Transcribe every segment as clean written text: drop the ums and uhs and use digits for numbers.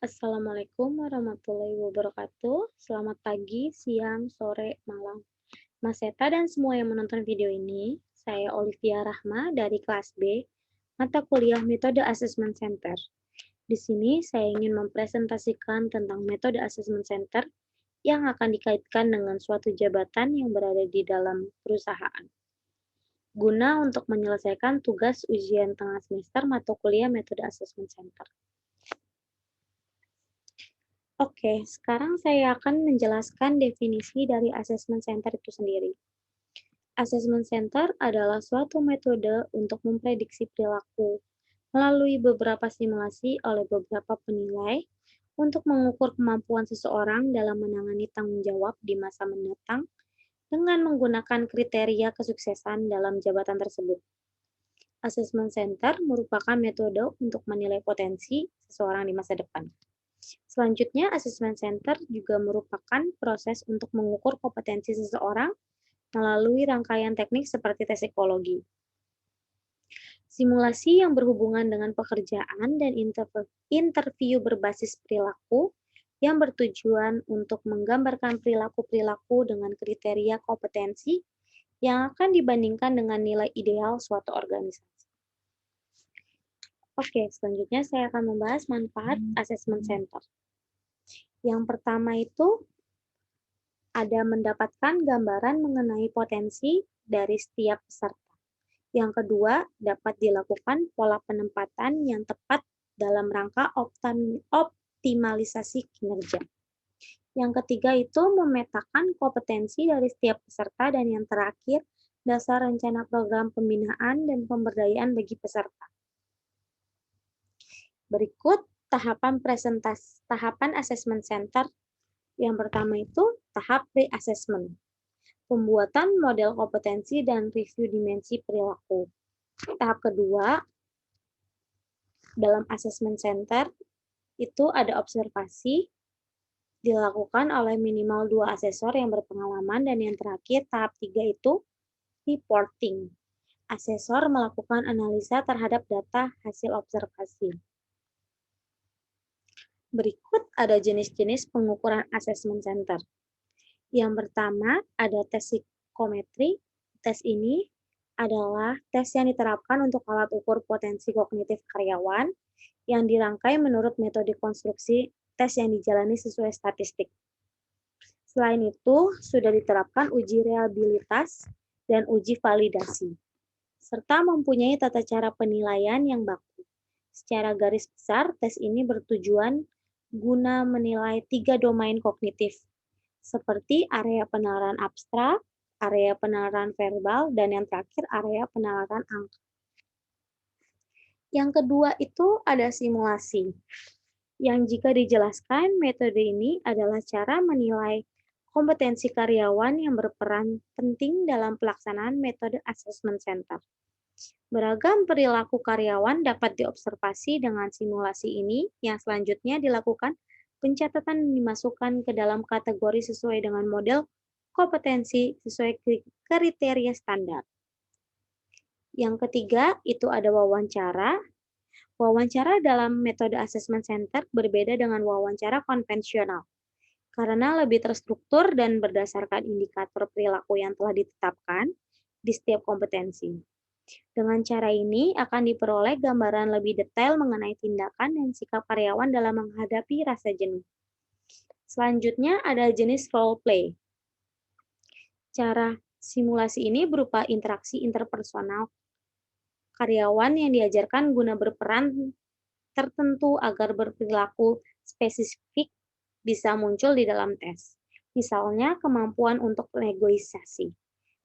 Assalamualaikum warahmatullahi wabarakatuh. Selamat pagi, siang, sore, malam. Mas Seta dan semua yang menonton video ini, saya Olivia Rahma dari kelas B, mata kuliah Metode Assessment Center. Di sini saya ingin mempresentasikan tentang metode assessment center yang akan dikaitkan dengan suatu jabatan yang berada di dalam perusahaan, guna untuk menyelesaikan tugas ujian tengah semester mata kuliah metode assessment center. Oke, sekarang saya akan menjelaskan definisi dari assessment center itu sendiri. Assessment center adalah suatu metode untuk memprediksi perilaku melalui beberapa simulasi oleh beberapa penilai untuk mengukur kemampuan seseorang dalam menangani tanggung jawab di masa mendatang dengan menggunakan kriteria kesuksesan dalam jabatan tersebut. Assessment center merupakan metode untuk menilai potensi seseorang di masa depan. Selanjutnya, assessment center juga merupakan proses untuk mengukur kompetensi seseorang melalui rangkaian teknik seperti tes psikologi. Simulasi yang berhubungan dengan pekerjaan dan interview berbasis perilaku yang bertujuan untuk menggambarkan perilaku-perilaku dengan kriteria kompetensi yang akan dibandingkan dengan nilai ideal suatu organisasi. Oke, selanjutnya saya akan membahas manfaat assessment center. Yang pertama itu ada mendapatkan gambaran mengenai potensi dari setiap peserta. Yang kedua, dapat dilakukan pola penempatan yang tepat dalam rangka optimalisasi kinerja. Yang ketiga itu memetakan kompetensi dari setiap peserta, dan yang terakhir, dasar rencana program pembinaan dan pemberdayaan bagi peserta. Berikut tahapan assessment center. Yang pertama itu tahap pre-assessment, pembuatan model kompetensi dan review dimensi perilaku. Tahap kedua, dalam assessment center itu ada observasi, dilakukan oleh minimal 2 asesor yang berpengalaman, dan yang terakhir tahap 3 itu reporting. Asesor melakukan analisa terhadap data hasil observasi. Berikut ada jenis-jenis pengukuran assessment center. Yang pertama ada tes psikometri. Tes ini adalah tes yang diterapkan untuk alat ukur potensi kognitif karyawan yang dirangkai menurut metode konstruksi tes yang dijalani sesuai statistik. Selain itu, sudah diterapkan uji reliabilitas dan uji validasi, serta mempunyai tata cara penilaian yang baku. Secara garis besar, tes ini bertujuan guna menilai 3 domain kognitif, seperti area penalaran abstrak, area penalaran verbal, dan yang terakhir area penalaran angka. Yang kedua itu ada simulasi, yang jika dijelaskan, metode ini adalah cara menilai kompetensi karyawan yang berperan penting dalam pelaksanaan metode assessment center. Beragam perilaku karyawan dapat diobservasi dengan simulasi ini, yang selanjutnya dilakukan pencatatan dan dimasukkan ke dalam kategori sesuai dengan model kompetensi sesuai kriteria standar. Yang ketiga, itu ada wawancara. Wawancara dalam metode assessment center berbeda dengan wawancara konvensional, karena lebih terstruktur dan berdasarkan indikator perilaku yang telah ditetapkan di setiap kompetensi. Dengan cara ini akan diperoleh gambaran lebih detail mengenai tindakan dan sikap karyawan dalam menghadapi rasa jenuh. Selanjutnya ada jenis role play. Cara simulasi ini berupa interaksi interpersonal karyawan yang diajarkan guna berperan tertentu agar berperilaku spesifik bisa muncul di dalam tes. Misalnya kemampuan untuk negosiasi.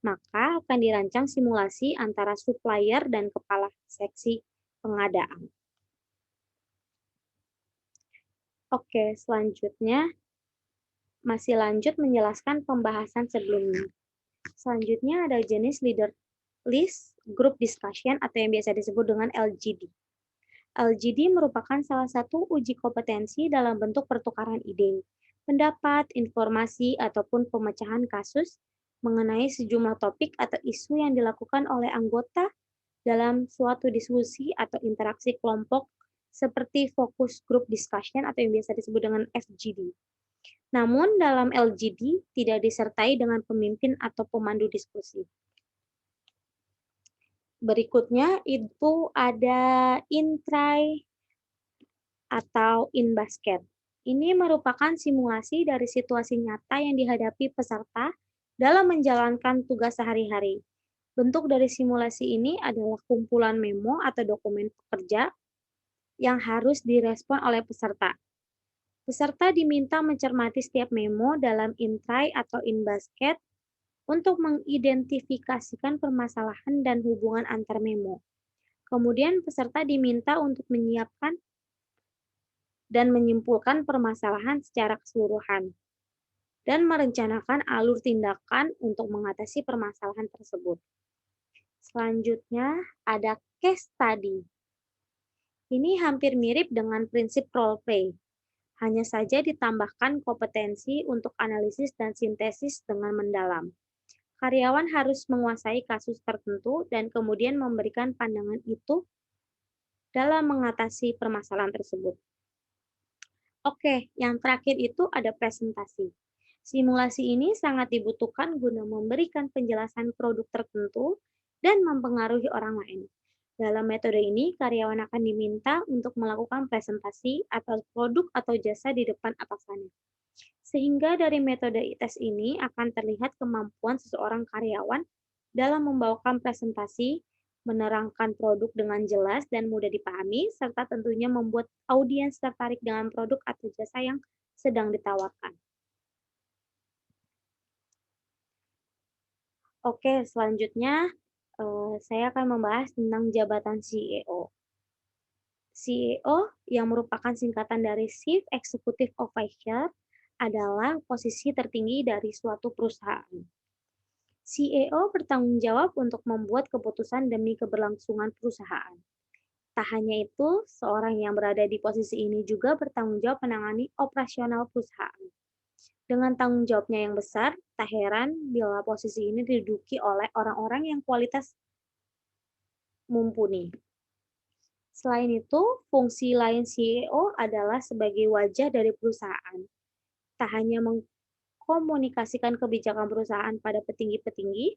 Maka akan dirancang simulasi antara supplier dan kepala seksi pengadaan. Oke, selanjutnya masih lanjut menjelaskan pembahasan sebelumnya. Selanjutnya ada jenis leader list group discussion atau yang biasa disebut dengan LGD. LGD merupakan salah satu uji kompetensi dalam bentuk pertukaran ide, pendapat, informasi, ataupun pemecahan kasus mengenai sejumlah topik atau isu yang dilakukan oleh anggota dalam suatu diskusi atau interaksi kelompok seperti focus group discussion atau yang biasa disebut dengan FGD. Namun dalam LGD tidak disertai dengan pemimpin atau pemandu diskusi. Berikutnya itu ada in-try atau in-basket. Ini merupakan simulasi dari situasi nyata yang dihadapi peserta dalam menjalankan tugas sehari-hari. Bentuk dari simulasi ini adalah kumpulan memo atau dokumen pekerja yang harus direspon oleh peserta. Peserta diminta mencermati setiap memo dalam in-try atau in-basket untuk mengidentifikasikan permasalahan dan hubungan antar memo. Kemudian peserta diminta untuk menyiapkan dan menyimpulkan permasalahan secara keseluruhan, dan merencanakan alur tindakan untuk mengatasi permasalahan tersebut. Selanjutnya, ada case study. Ini hampir mirip dengan prinsip role play, hanya saja ditambahkan kompetensi untuk analisis dan sintesis dengan mendalam. Karyawan harus menguasai kasus tertentu dan kemudian memberikan pandangan itu dalam mengatasi permasalahan tersebut. Oke, yang terakhir itu ada presentasi. Simulasi ini sangat dibutuhkan guna memberikan penjelasan produk tertentu dan mempengaruhi orang lain. Dalam metode ini, karyawan akan diminta untuk melakukan presentasi atas produk atau jasa di depan atasannya. Sehingga dari metode tes ini akan terlihat kemampuan seseorang karyawan dalam membawakan presentasi, menerangkan produk dengan jelas dan mudah dipahami, serta tentunya membuat audiens tertarik dengan produk atau jasa yang sedang ditawarkan. Oke, selanjutnya saya akan membahas tentang jabatan CEO. CEO yang merupakan singkatan dari Chief Executive Officer adalah posisi tertinggi dari suatu perusahaan. CEO bertanggung jawab untuk membuat keputusan demi keberlangsungan perusahaan. Tak hanya itu, seorang yang berada di posisi ini juga bertanggung jawab menangani operasional perusahaan. Dengan tanggung jawabnya yang besar, tak heran bila posisi ini diduduki oleh orang-orang yang kualitas mumpuni. Selain itu, fungsi lain CEO adalah sebagai wajah dari perusahaan. Tak hanya mengkomunikasikan kebijakan perusahaan pada petinggi-petinggi,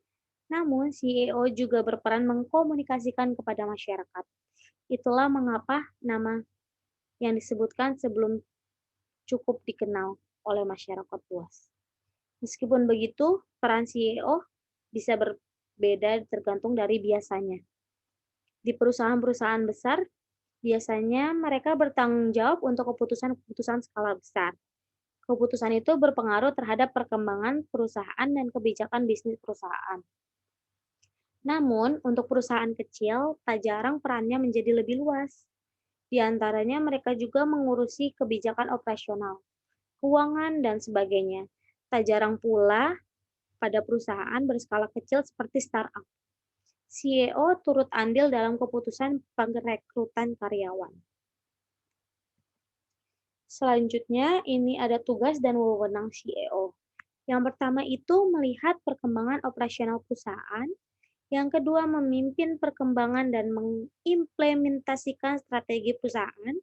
namun CEO juga berperan mengkomunikasikan kepada masyarakat. Itulah mengapa nama yang disebutkan sebelum cukup dikenal oleh masyarakat luas. Meskipun begitu, peran CEO bisa berbeda tergantung dari biasanya. Di perusahaan-perusahaan besar, biasanya mereka bertanggung jawab untuk keputusan-keputusan skala besar. Keputusan itu berpengaruh terhadap perkembangan perusahaan dan kebijakan bisnis perusahaan. Namun, untuk perusahaan kecil, tak jarang perannya menjadi lebih luas. Di antaranya mereka juga mengurusi kebijakan operasional, keuangan, dan sebagainya. Tak jarang pula pada perusahaan berskala kecil seperti startup. CEO turut andil dalam keputusan perekrutan karyawan. Selanjutnya, ini ada tugas dan wewenang CEO. Yang pertama itu melihat perkembangan operasional perusahaan. Yang kedua, memimpin perkembangan dan mengimplementasikan strategi perusahaan.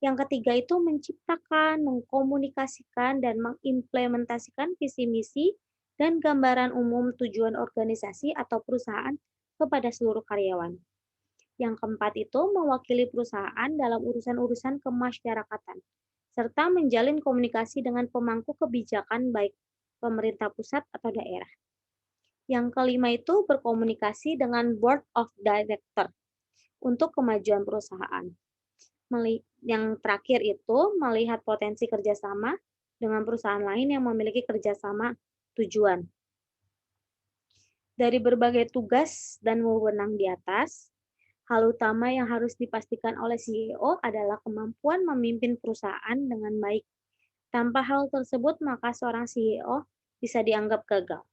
Yang ketiga itu menciptakan, mengkomunikasikan, dan mengimplementasikan visi misi dan gambaran umum tujuan organisasi atau perusahaan kepada seluruh karyawan. Yang keempat itu mewakili perusahaan dalam urusan-urusan kemasyarakatan, serta menjalin komunikasi dengan pemangku kebijakan baik pemerintah pusat atau daerah. Yang kelima itu berkomunikasi dengan Board of Director untuk kemajuan perusahaan. Yang terakhir itu melihat potensi kerjasama dengan perusahaan lain yang memiliki kerjasama tujuan. Dari berbagai tugas dan wewenang di atas, hal utama yang harus dipastikan oleh CEO adalah kemampuan memimpin perusahaan dengan baik. Tanpa hal tersebut, maka seorang CEO bisa dianggap gagal.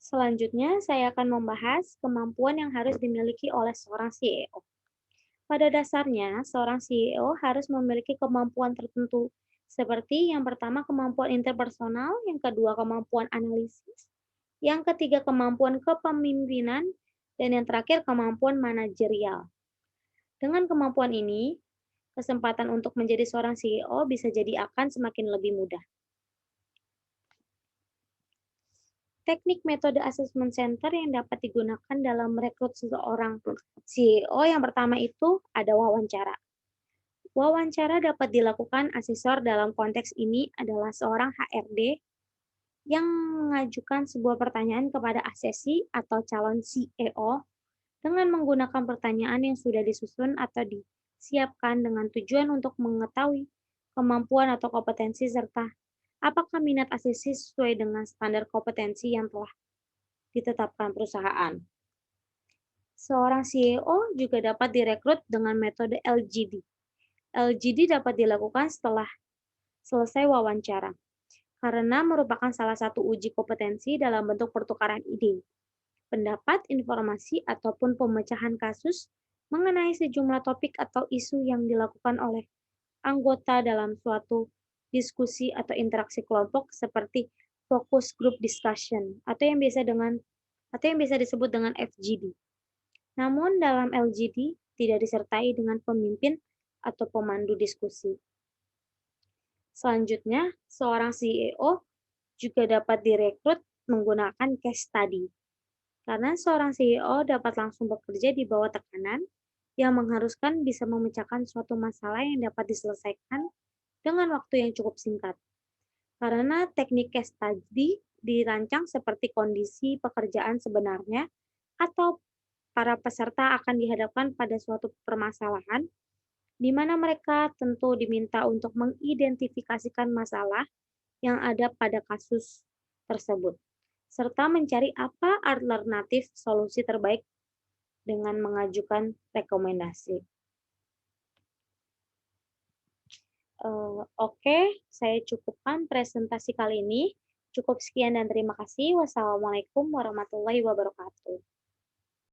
Selanjutnya, saya akan membahas kemampuan yang harus dimiliki oleh seorang CEO. Pada dasarnya, seorang CEO harus memiliki kemampuan tertentu, seperti yang pertama kemampuan interpersonal, yang kedua kemampuan analisis, yang ketiga kemampuan kepemimpinan, dan yang terakhir kemampuan manajerial. Dengan kemampuan ini, kesempatan untuk menjadi seorang CEO bisa jadi akan semakin lebih mudah. Teknik metode assessment center yang dapat digunakan dalam merekrut seseorang CEO yang pertama itu ada wawancara. Wawancara dapat dilakukan asesor dalam konteks ini adalah seorang HRD yang mengajukan sebuah pertanyaan kepada asesi atau calon CEO dengan menggunakan pertanyaan yang sudah disusun atau disiapkan dengan tujuan untuk mengetahui kemampuan atau kompetensi serta apakah minat asesi sesuai dengan standar kompetensi yang telah ditetapkan perusahaan. Seorang CEO juga dapat direkrut dengan metode LGD. LGD dapat dilakukan setelah selesai wawancara, karena merupakan salah satu uji kompetensi dalam bentuk pertukaran ide, pendapat, informasi, ataupun pemecahan kasus mengenai sejumlah topik atau isu yang dilakukan oleh anggota dalam suatu diskusi atau interaksi kelompok seperti focus group discussion atau yang biasa disebut dengan FGD. Namun dalam LGD tidak disertai dengan pemimpin atau pemandu diskusi. Selanjutnya, seorang CEO juga dapat direkrut menggunakan case study. Karena seorang CEO dapat langsung bekerja di bawah tekanan yang mengharuskan bisa memecahkan suatu masalah yang dapat diselesaikan dengan waktu yang cukup singkat. Karena teknik case study dirancang seperti kondisi pekerjaan sebenarnya atau para peserta akan dihadapkan pada suatu permasalahan di mana mereka tentu diminta untuk mengidentifikasikan masalah yang ada pada kasus tersebut, serta mencari apa alternatif solusi terbaik dengan mengajukan rekomendasi. Oke, saya cukupkan presentasi kali ini. Cukup sekian dan terima kasih. Wassalamualaikum warahmatullahi wabarakatuh.